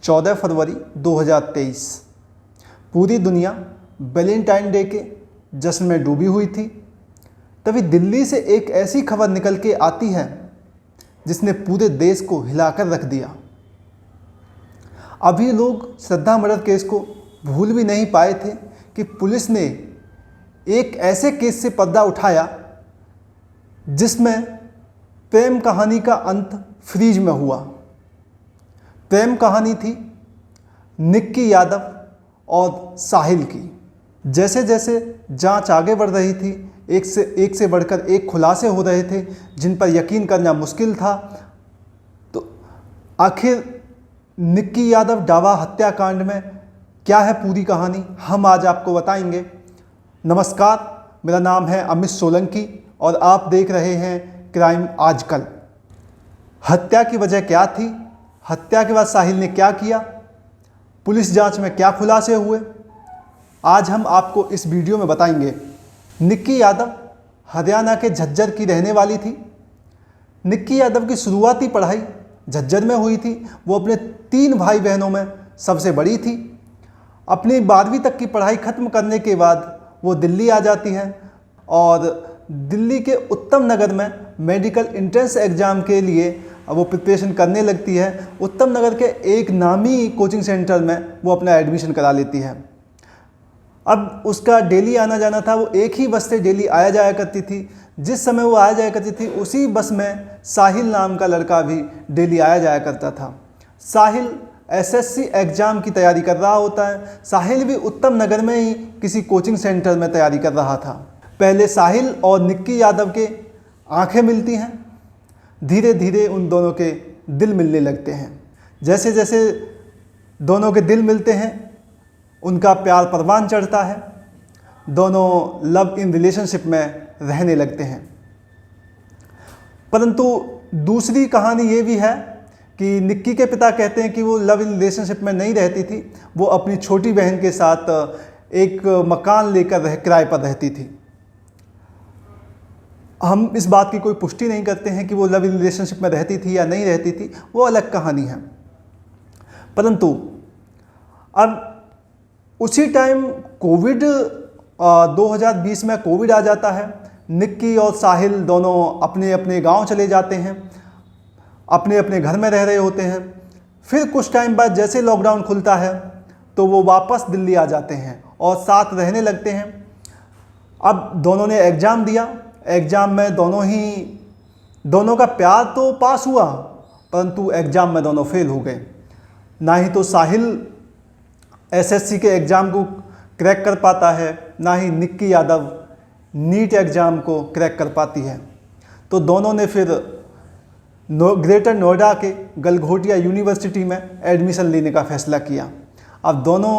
14 फरवरी 2023। पूरी दुनिया Valentine day के जश्न में डूबी हुई थी। तभी दिल्ली से एक ऐसी खबर निकल के आती है जिसने पूरे देश को हिलाकर रख दिया। अभी लोग श्रद्धा मर्डर केस को भूल भी नहीं पाए थे कि पुलिस ने एक ऐसे केस से पर्दा उठाया जिसमें प्रेम कहानी का अंत फ्रीज में हुआ। प्रेम कहानी थी निक्की यादव और साहिल की। जैसे जैसे जांच आगे बढ़ रही थी, एक से बढ़कर एक खुलासे हो रहे थे जिन पर यकीन करना मुश्किल था। तो आखिर निक्की यादव डावा हत्याकांड में क्या है पूरी कहानी, हम आज आपको बताएंगे। नमस्कार, मेरा नाम है अमित सोलंकी और आप देख रहे हैं क्राइम आजकल। हत्या की वजह क्या थी, हत्या के बाद साहिल ने क्या किया, पुलिस जांच में क्या खुलासे हुए, आज हम आपको इस वीडियो में बताएंगे। निक्की यादव हरियाणा के झज्जर की रहने वाली थी। निक्की यादव की शुरुआती पढ़ाई झज्जर में हुई थी। वो अपने 3 भाई बहनों में सबसे बड़ी थी। अपनी 12वीं तक की पढ़ाई ख़त्म करने के बाद वो दिल्ली आ जाती है और दिल्ली के उत्तम नगर में मेडिकल एंट्रेंस एग्ज़ाम के लिए वो प्रिपरेशन करने लगती है। उत्तम नगर के एक नामी कोचिंग सेंटर में वो अपना एडमिशन करा लेती है। अब उसका डेली आना जाना था, वो एक ही बस से डेली आया जाया करती थी। जिस समय वो आया जाया करती थी उसी बस में साहिल नाम का लड़का भी डेली आया जाया करता था। साहिल एसएससी एग्ज़ाम की तैयारी कर रहा होता है। साहिल भी उत्तम नगर में ही किसी कोचिंग सेंटर में तैयारी कर रहा था। पहले साहिल और निक्की यादव के आंखें मिलती हैं। धीरे धीरे उन दोनों के दिल मिलने लगते हैं। जैसे जैसे दोनों के दिल मिलते हैं उनका प्यार परवान चढ़ता है। दोनों लव इन रिलेशनशिप में रहने लगते हैं। परंतु दूसरी कहानी ये भी है कि निक्की के पिता कहते हैं कि वो लव इन रिलेशनशिप में नहीं रहती थी। वो अपनी छोटी बहन के साथ एक मकान लेकर किराए पर रहती थी। हम इस बात की कोई पुष्टि नहीं करते हैं कि वो लव इन रिलेशनशिप में रहती थी या नहीं रहती थी, वो अलग कहानी है। परंतु अब उसी टाइम कोविड 2020 में कोविड आ जाता है। निक्की और साहिल दोनों अपने अपने गांव चले जाते हैं, अपने अपने घर में रह रहे होते हैं। फिर कुछ टाइम बाद जैसे लॉकडाउन खुलता है तो वो वापस दिल्ली आ जाते हैं और साथ रहने लगते हैं। अब दोनों ने एग्ज़ाम दिया। एग्ज़ाम में दोनों का प्यार तो पास हुआ, परंतु एग्ज़ाम में दोनों फेल हो गए। ना ही तो साहिल एसएससी के एग्ज़ाम को क्रैक कर पाता है, ना ही निक्की यादव नीट एग्ज़ाम को क्रैक कर पाती है। तो दोनों ने फिर ग्रेटर नोएडा के गलघोटिया यूनिवर्सिटी में एडमिशन लेने का फ़ैसला किया। अब दोनों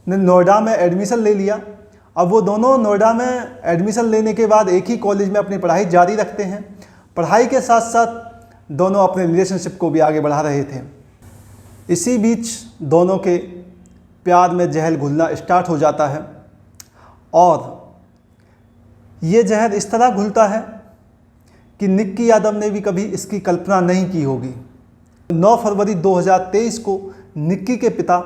ने नोएडा में एडमिशन ले लिया। अब वो दोनों नोएडा में एडमिशन लेने के बाद एक ही कॉलेज में अपनी पढ़ाई जारी रखते हैं। पढ़ाई के साथ साथ दोनों अपने रिलेशनशिप को भी आगे बढ़ा रहे थे। इसी बीच दोनों के प्यार में जहर घुलना स्टार्ट हो जाता है और ये जहर इस तरह घुलता है कि निक्की यादव ने भी कभी इसकी कल्पना नहीं की होगी। 9 फरवरी 2023 को निक्की के पिता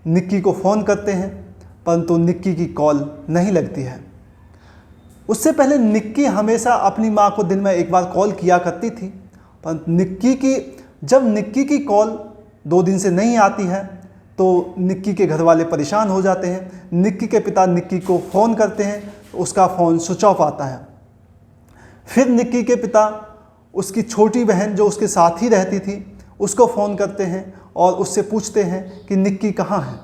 निक्की को फ़ोन करते हैं, परंतु निक्की की कॉल नहीं लगती है। उससे पहले निक्की हमेशा अपनी मां को दिन में एक बार कॉल किया करती थी, परंतु जब निक्की की कॉल 2 दिन से नहीं आती है तो निक्की के घर वाले परेशान हो जाते हैं। निक्की के पिता निक्की को फ़ोन करते हैं, उसका फ़ोन स्विच ऑफ आता है। फिर निक्की के पिता उसकी छोटी बहन जो उसके साथ ही रहती थी उसको फ़ोन करते हैं और उससे पूछते हैं कि निक्की कहाँ है।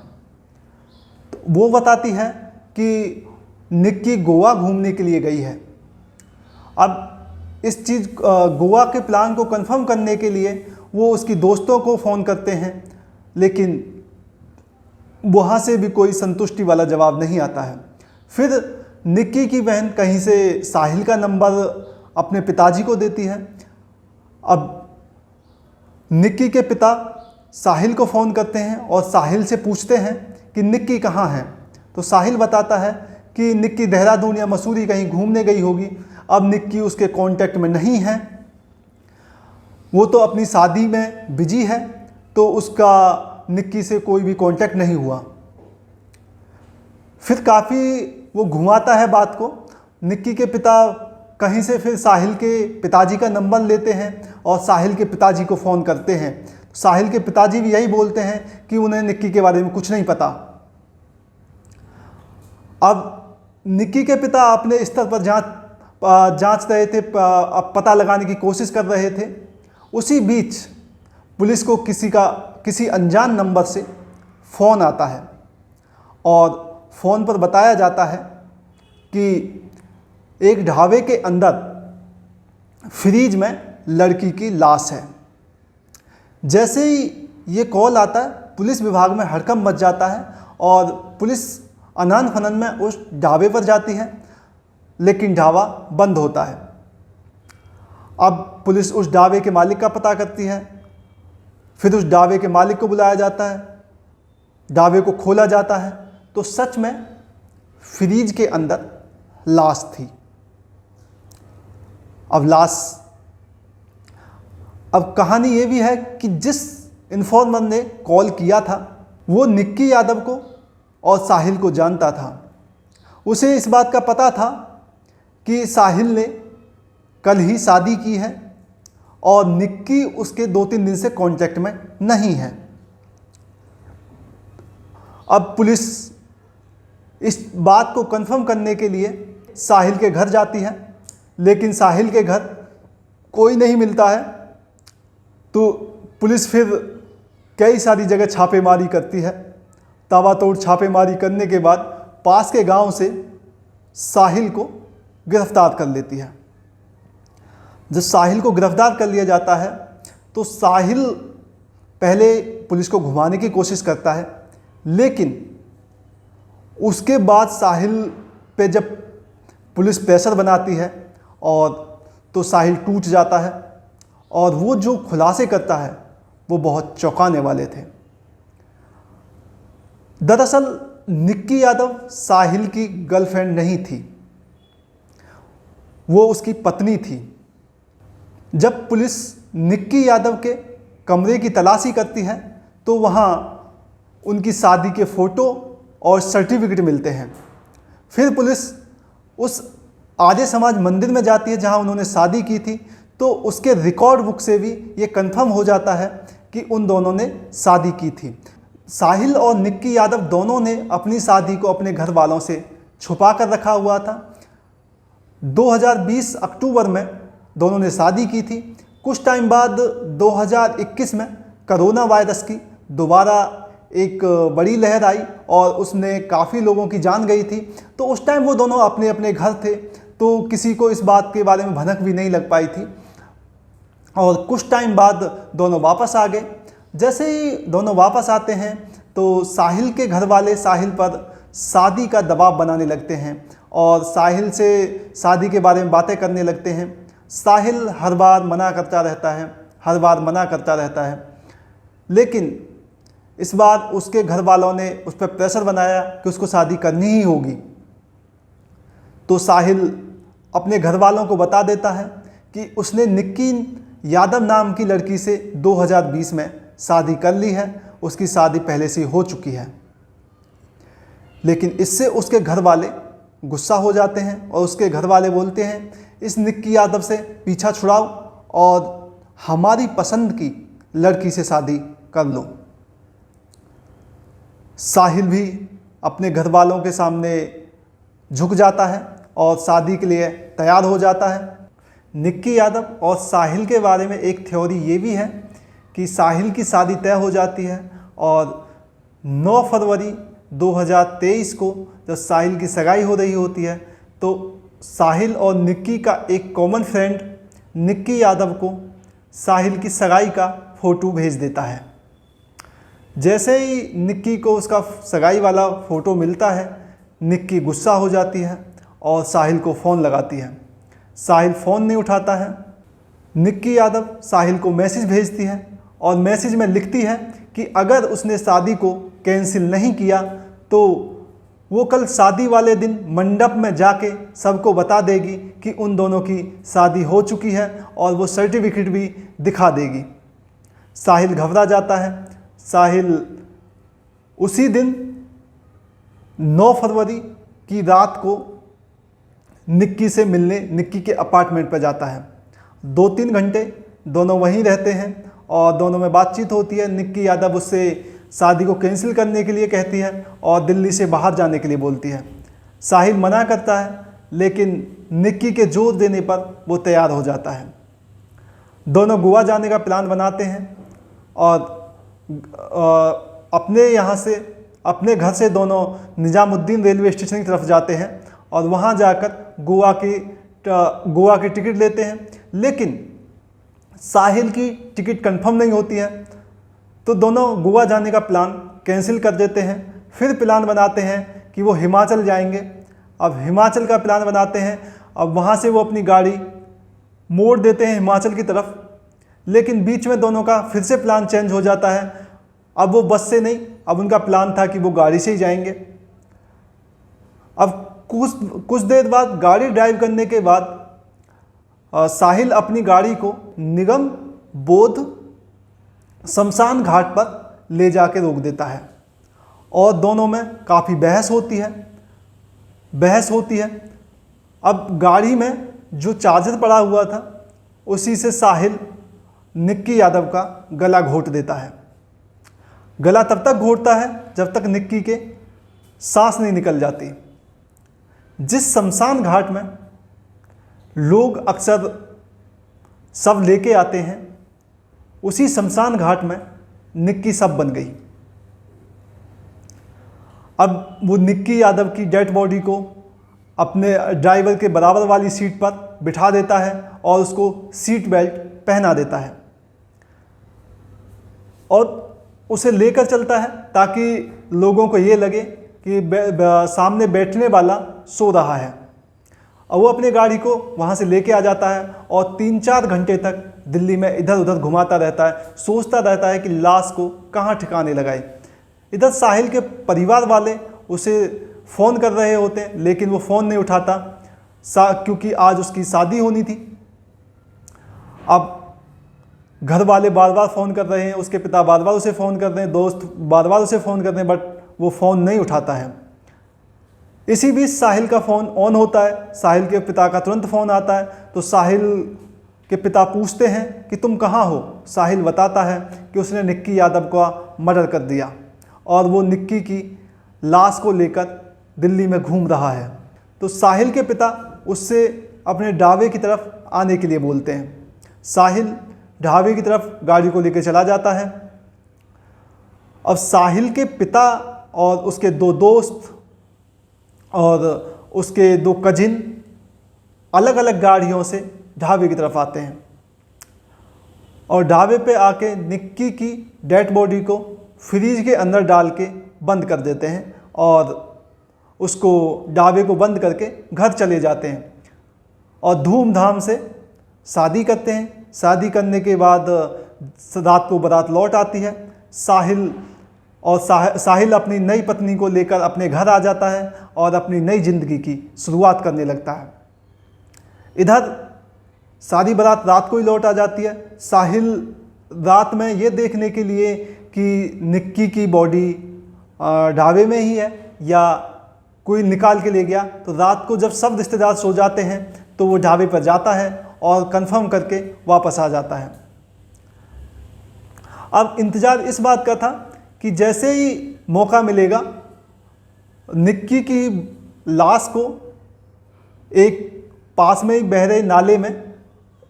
तो वो बताती है कि निक्की गोवा घूमने के लिए गई है। अब इस चीज़ गोवा के प्लान को कंफर्म करने के लिए वो उसकी दोस्तों को फ़ोन करते हैं, लेकिन वहाँ से भी कोई संतुष्टि वाला जवाब नहीं आता है। फिर निक्की की बहन कहीं से साहिल का नंबर अपने पिताजी को देती है। अब निक्की के पिता साहिल को फ़ोन करते हैं और साहिल से पूछते हैं कि निक्की कहाँ है। तो साहिल बताता है कि निक्की देहरादून या मसूरी कहीं घूमने गई होगी। अब निक्की उसके कांटेक्ट में नहीं है, वो तो अपनी शादी में बिजी है, तो उसका निक्की से कोई भी कांटेक्ट नहीं हुआ। फिर काफ़ी वो घुमाता है बात को। निक्की के पिता कहीं से फिर साहिल के पिताजी का नंबर लेते हैं और साहिल के पिताजी को फ़ोन करते हैं। साहिल के पिताजी भी यही बोलते हैं कि उन्हें निक्की के बारे में कुछ नहीं पता। अब निक्की के पिता अपने स्तर पर जांच रहे थे, पता लगाने की कोशिश कर रहे थे। उसी बीच पुलिस को किसी अनजान नंबर से फ़ोन आता है और फ़ोन पर बताया जाता है कि एक ढाबे के अंदर फ्रीज में लड़की की लाश है। जैसे ही ये कॉल आता है, पुलिस विभाग में हड़कंप मच जाता है और पुलिस अनन फनन में उस ढाबे पर जाती है, लेकिन ढाबा बंद होता है। अब पुलिस उस ढाबे के मालिक का पता करती है। फिर उस ढाबे के मालिक को बुलाया जाता है, ढाबे को खोला जाता है तो सच में फ्रीज के अंदर लाश थी। अब कहानी ये भी है कि जिस इन्फॉर्मर ने कॉल किया था वो निक्की यादव को और साहिल को जानता था। उसे इस बात का पता था कि साहिल ने कल ही शादी की है और निक्की उसके 2-3 दिन से कांटेक्ट में नहीं है। अब पुलिस इस बात को कंफर्म करने के लिए साहिल के घर जाती है, लेकिन साहिल के घर कोई नहीं मिलता है। तो पुलिस फिर कई सारी जगह छापेमारी करती है। ताबड़तोड़ छापेमारी करने के बाद पास के गांव से साहिल को गिरफ्तार कर लेती है। जब साहिल को गिरफ्तार कर लिया जाता है तो साहिल पहले पुलिस को घुमाने की कोशिश करता है, लेकिन उसके बाद साहिल पे जब पुलिस प्रेशर बनाती है और तो साहिल टूट जाता है और वो जो खुलासे करता है वो बहुत चौंकाने वाले थे। दरअसल निक्की यादव साहिल की गर्लफ्रेंड नहीं थी, वो उसकी पत्नी थी। जब पुलिस निक्की यादव के कमरे की तलाशी करती है तो वहाँ उनकी शादी के फ़ोटो और सर्टिफिकेट मिलते हैं। फिर पुलिस उस आर्य समाज मंदिर में जाती है जहाँ उन्होंने शादी की थी, तो उसके रिकॉर्ड बुक से भी ये कंफर्म हो जाता है कि उन दोनों ने शादी की थी। साहिल और निक्की यादव दोनों ने अपनी शादी को अपने घर वालों से छुपा कर रखा हुआ था। 2020 अक्टूबर में दोनों ने शादी की थी। कुछ टाइम बाद 2021 में कोरोना वायरस की दोबारा एक बड़ी लहर आई और उसने काफ़ी लोगों की जान गई थी। तो उस टाइम वो दोनों अपने अपने घर थे, तो किसी को इस बात के बारे में भनक भी नहीं लग पाई थी। और कुछ टाइम बाद दोनों वापस आ गए। जैसे ही दोनों वापस आते हैं तो साहिल के घर वाले साहिल पर शादी का दबाव बनाने लगते हैं और साहिल से शादी के बारे में बातें करने लगते हैं। साहिल हर बार मना करता रहता है, लेकिन इस बार उसके घर वालों ने उस पर प्रेशर बनाया कि उसको शादी करनी ही होगी। तो साहिल अपने घर वालों को बता देता है कि उसने निक्की यादव नाम की लड़की से 2020 में शादी कर ली है, उसकी शादी पहले से हो चुकी है। लेकिन इससे उसके घर वाले गुस्सा हो जाते हैं और उसके घर वाले बोलते हैं, इस निक्की यादव से पीछा छुड़ाओ और हमारी पसंद की लड़की से शादी कर लो। साहिल भी अपने घर वालों के सामने झुक जाता है और शादी के लिए तैयार हो जाता है। निक्की यादव और साहिल के बारे में एक थ्योरी ये भी है कि साहिल की शादी तय हो जाती है और 9 फरवरी 2023 को जब साहिल की सगाई हो रही होती है तो साहिल और निक्की का एक कॉमन फ्रेंड निक्की यादव को साहिल की सगाई का फ़ोटो भेज देता है। जैसे ही निक्की को उसका सगाई वाला फ़ोटो मिलता है, निक्की गुस्सा हो जाती है और साहिल को फ़ोन लगाती है। साहिल फ़ोन नहीं उठाता है। निक्की यादव साहिल को मैसेज भेजती है और मैसेज में लिखती है कि अगर उसने शादी को कैंसिल नहीं किया तो वो कल शादी वाले दिन मंडप में जाके सबको बता देगी कि उन दोनों की शादी हो चुकी है और वो सर्टिफिकेट भी दिखा देगी। साहिल घबरा जाता है। साहिल उसी दिन 9 फरवरी की रात को निक्की से मिलने निक्की के अपार्टमेंट पर जाता है। 2-3 घंटे दोनों वहीं रहते हैं और दोनों में बातचीत होती है। निक्की यादव उससे शादी को कैंसिल करने के लिए कहती है और दिल्ली से बाहर जाने के लिए बोलती है। साहिल मना करता है, लेकिन निक्की के जोर देने पर वो तैयार हो जाता है। दोनों गोवा जाने का प्लान बनाते हैं और अपने घर से दोनों निजामुद्दीन रेलवे स्टेशन की तरफ जाते हैं और वहाँ जाकर गोवा की टिकट लेते हैं। लेकिन साहिल की टिकट कंफर्म नहीं होती है, तो दोनों गोवा जाने का प्लान कैंसिल कर देते हैं। फिर प्लान बनाते हैं कि वो हिमाचल जाएंगे। अब हिमाचल का प्लान बनाते हैं। अब वहाँ से वो अपनी गाड़ी मोड़ देते हैं हिमाचल की तरफ, लेकिन बीच में दोनों का फिर से प्लान चेंज हो जाता है। अब वो बस से नहीं, अब उनका प्लान था कि वो गाड़ी से ही जाएंगे। अब कुछ देर बाद गाड़ी ड्राइव करने के बाद साहिल अपनी गाड़ी को निगम बोध शमशान घाट पर ले जाके रोक देता है और दोनों में काफ़ी बहस होती है। अब गाड़ी में जो चार्जर पड़ा हुआ था उसी से साहिल निक्की यादव का गला घोंट देता है। गला तब तक घोंटता है जब तक निक्की के सांस नहीं निकल जाती। जिस शमशान घाट में लोग अक्सर शव लेके आते हैं, उसी शमशान घाट में निक्की शव बन गई। अब वो निक्की यादव की डेड बॉडी को अपने ड्राइवर के बराबर वाली सीट पर बिठा देता है और उसको सीट बेल्ट पहना देता है और उसे लेकर चलता है ताकि लोगों को ये लगे कि सामने बैठने वाला सो रहा है। और वो अपनी गाड़ी को वहाँ से लेके आ जाता है और 3-4 घंटे तक दिल्ली में इधर उधर घुमाता रहता है, सोचता रहता है कि लाश को कहाँ ठिकाने लगाए। इधर साहिल के परिवार वाले उसे फ़ोन कर रहे होते हैं, लेकिन वो फ़ोन नहीं उठाता क्योंकि आज उसकी शादी होनी थी। अब घर वाले बार बार फ़ोन कर रहे हैं, उसके पिता बार बार उसे फ़ोन कर रहे हैं, दोस्त बार बार उसे फ़ोन कर रहे हैं, बट वो फ़ोन नहीं उठाता है। इसी बीच साहिल का फ़ोन ऑन होता है। साहिल के पिता का तुरंत फ़ोन आता है, तो साहिल के पिता पूछते हैं कि तुम कहाँ हो। साहिल बताता है कि उसने निक्की यादव का मर्डर कर दिया और वो निक्की की लाश को लेकर दिल्ली में घूम रहा है। तो साहिल के पिता उससे अपने ढाबे की तरफ आने के लिए बोलते हैं। साहिल ढाबे की तरफ गाड़ी को लेकर चला जाता है। अब साहिल के पिता और उसके 2 दोस्त और उसके 2 कजिन अलग अलग गाड़ियों से ढाबे की तरफ आते हैं और ढाबे पे आके निक्की की डेड बॉडी को फ्रीज के अंदर डाल के बंद कर देते हैं और उसको ढाबे को बंद करके घर चले जाते हैं और धूमधाम से शादी करते हैं। शादी करने के बाद रात को बारात लौट आती है। साहिल अपनी नई पत्नी को लेकर अपने घर आ जाता है और अपनी नई ज़िंदगी की शुरुआत करने लगता है। इधर सारी बारात रात को ही लौट आ जाती है। साहिल रात में ये देखने के लिए कि निक्की की बॉडी ढाबे में ही है या कोई निकाल के ले गया, तो रात को जब सब रिश्तेदार सो जाते हैं तो वो ढाबे पर जाता है और कंफर्म करके वापस आ जाता है। अब इंतज़ार इस बात का था कि जैसे ही मौका मिलेगा निक्की की लाश को एक पास में ही बह रहे नाले में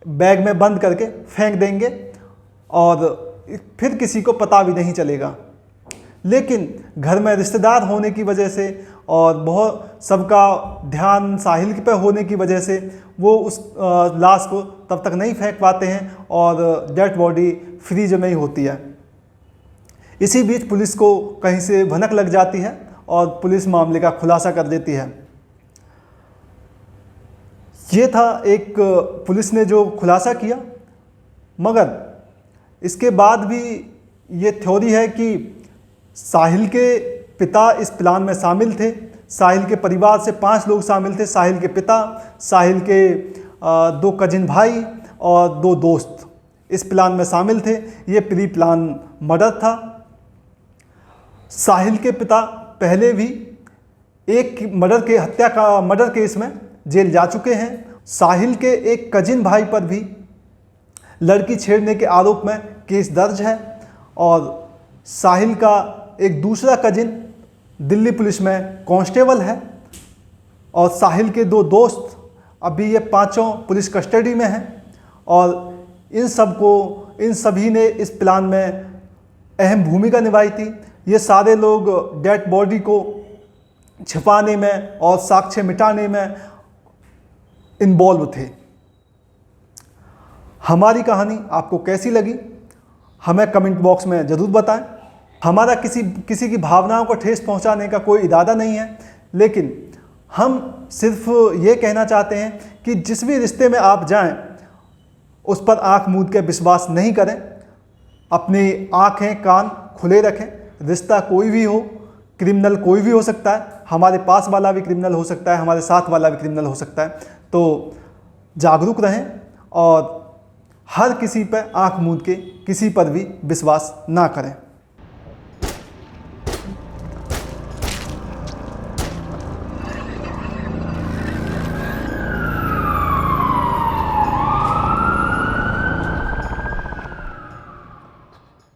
बैग में बंद करके फेंक देंगे और फिर किसी को पता भी नहीं चलेगा। लेकिन घर में रिश्तेदार होने की वजह से और बहुत सबका ध्यान साहिल पे होने की वजह से वो उस लाश को तब तक नहीं फेंक पाते हैं और डेड बॉडी फ्रीज में ही होती है। इसी बीच पुलिस को कहीं से भनक लग जाती है और पुलिस मामले का खुलासा कर देती है। ये था एक पुलिस ने जो खुलासा किया, मगर इसके बाद भी ये थ्योरी है कि साहिल के पिता इस प्लान में शामिल थे। साहिल के परिवार से 5 लोग शामिल थे। साहिल के पिता, साहिल के 2 कजिन भाई और 2 दोस्त इस प्लान में शामिल थे। ये प्री प्लान मर्डर था साहिल के पिता पहले भी एक मर्डर केस में जेल जा चुके हैं। साहिल के एक कजिन भाई पर भी लड़की छेड़ने के आरोप में केस दर्ज है और साहिल का एक दूसरा कजिन दिल्ली पुलिस में कांस्टेबल है और साहिल के 2 दोस्त अभी ये 5 पुलिस कस्टडी में हैं और इन सभी ने इस प्लान में अहम भूमिका निभाई थी। ये सारे लोग डेड बॉडी को छिपाने में और साक्ष्य मिटाने में इन्वॉल्व थे। हमारी कहानी आपको कैसी लगी हमें कमेंट बॉक्स में ज़रूर बताएं। हमारा किसी की भावनाओं को ठेस पहुंचाने का कोई इरादा नहीं है, लेकिन हम सिर्फ ये कहना चाहते हैं कि जिस भी रिश्ते में आप जाएं उस पर आंख मूंद के विश्वास नहीं करें। अपनी आंखें कान खुले रखें। रिश्ता कोई भी हो, क्रिमिनल कोई भी हो सकता है। हमारे पास वाला भी क्रिमिनल हो सकता है, हमारे साथ वाला भी क्रिमिनल हो सकता है। तो जागरूक रहें और हर किसी पर आंख मूंद के किसी पर भी विश्वास ना करें।